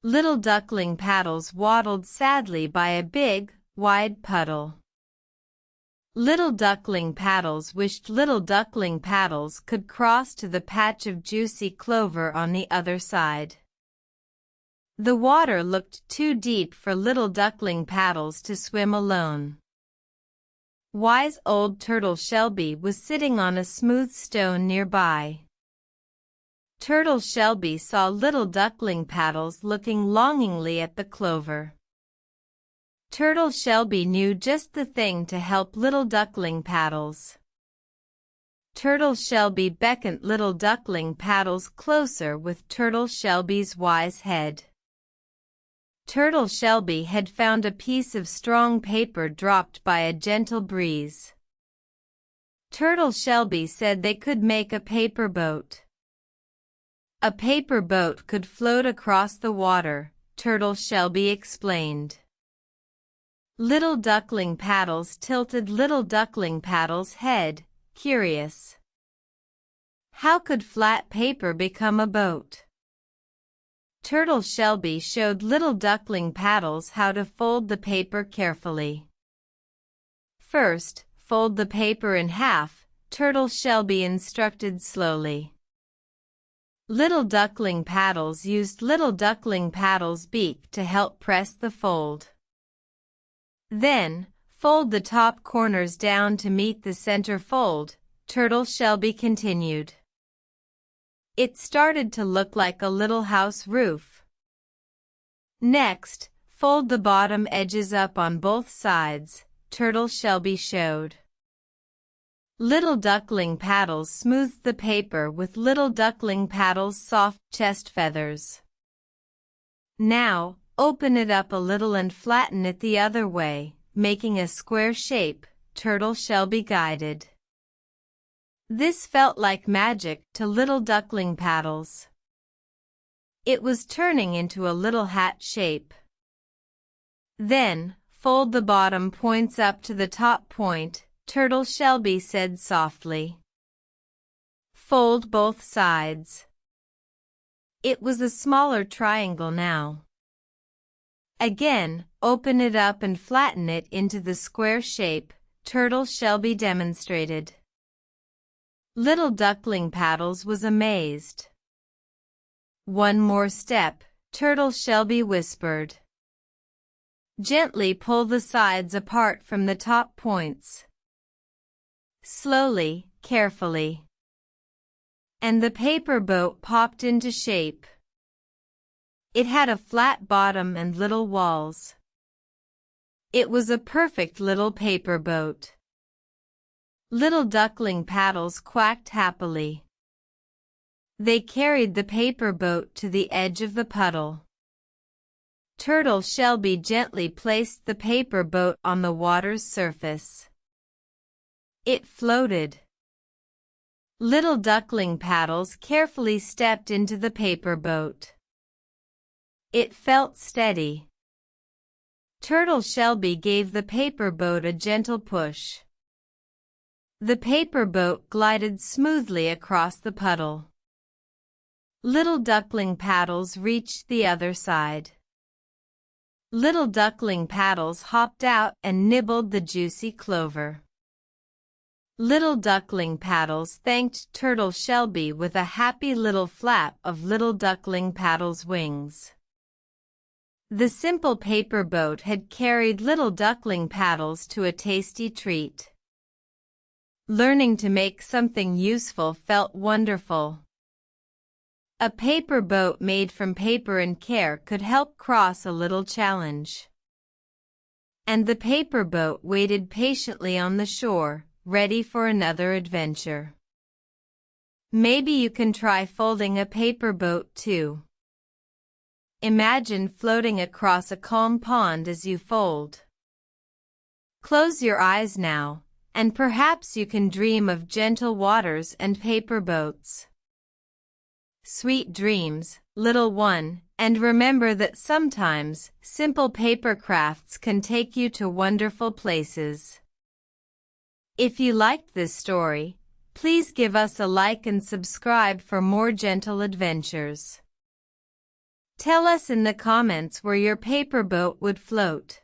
Little duckling paddles waddled sadly by a big, wide puddle. Little duckling paddles wished little duckling paddles could cross to the patch of juicy clover on the other side. The water looked too deep for little duckling paddles to swim alone. Wise old Turtle Shellby was sitting on a smooth stone nearby. Turtle Shellby saw little duckling paddles looking longingly at the clover. Turtle Shellby knew just the thing to help little duckling paddles. Turtle Shellby beckoned little duckling paddles closer with Turtle Shellby's wise head. Turtle Shellby had found a piece of strong paper dropped by a gentle breeze. Turtle Shellby said they could make a paper boat. A paper boat could float across the water, Turtle Shellby explained. Little duckling paddles tilted little duckling paddles' head, curious. How could flat paper become a boat? Turtle Shellby showed little duckling paddles how to fold the paper carefully. First, fold the paper in half, Turtle Shellby instructed slowly. Little duckling paddles used little duckling paddles' beak to help press the fold. Then, fold the top corners down to meet the center fold, Turtle Shellby continued. It started to look like a little house roof. Next, fold the bottom edges up on both sides, Turtle Shellby showed. Little duckling paddles smoothed the paper with little duckling paddles' soft chest feathers. Now, open it up a little and flatten it the other way, making a square shape, Turtle Shellby guided. This felt like magic to little duckling paddles. It was turning into a little hat shape. Then, fold the bottom points up to the top point, Turtle Shellby said softly. Fold both sides. It was a smaller triangle now. Again, open it up and flatten it into the square shape, Turtle Shellby demonstrated. Little duckling paddles was amazed. One more step, Turtle Shellby whispered. Gently pull the sides apart from the top points. Slowly, carefully. And the paper boat popped into shape. It had a flat bottom and little walls. It was a perfect little paper boat. Little duckling paddles quacked happily. They carried the paper boat to the edge of the puddle. Turtle Shellby gently placed the paper boat on the water's surface. It floated. Little duckling paddles carefully stepped into the paper boat. It felt steady. Turtle Shellby gave the paper boat a gentle push. The paper boat glided smoothly across the puddle. Little duckling paddles reached the other side. Little duckling paddles hopped out and nibbled the juicy clover. Little duckling paddles thanked Turtle Shellby with a happy little flap of little duckling paddles' wings. The simple paper boat had carried little duckling paddles to a tasty treat. Learning to make something useful felt wonderful. A paper boat made from paper and care could help cross a little challenge. And the paper boat waited patiently on the shore, ready for another adventure. Maybe you can try folding a paper boat too. Imagine floating across a calm pond as you fold. Close your eyes now, and perhaps you can dream of gentle waters and paper boats. Sweet dreams, little one, and remember that sometimes simple paper crafts can take you to wonderful places. If you liked this story, please give us a like and subscribe for more gentle adventures. Tell us in the comments where your paper boat would float.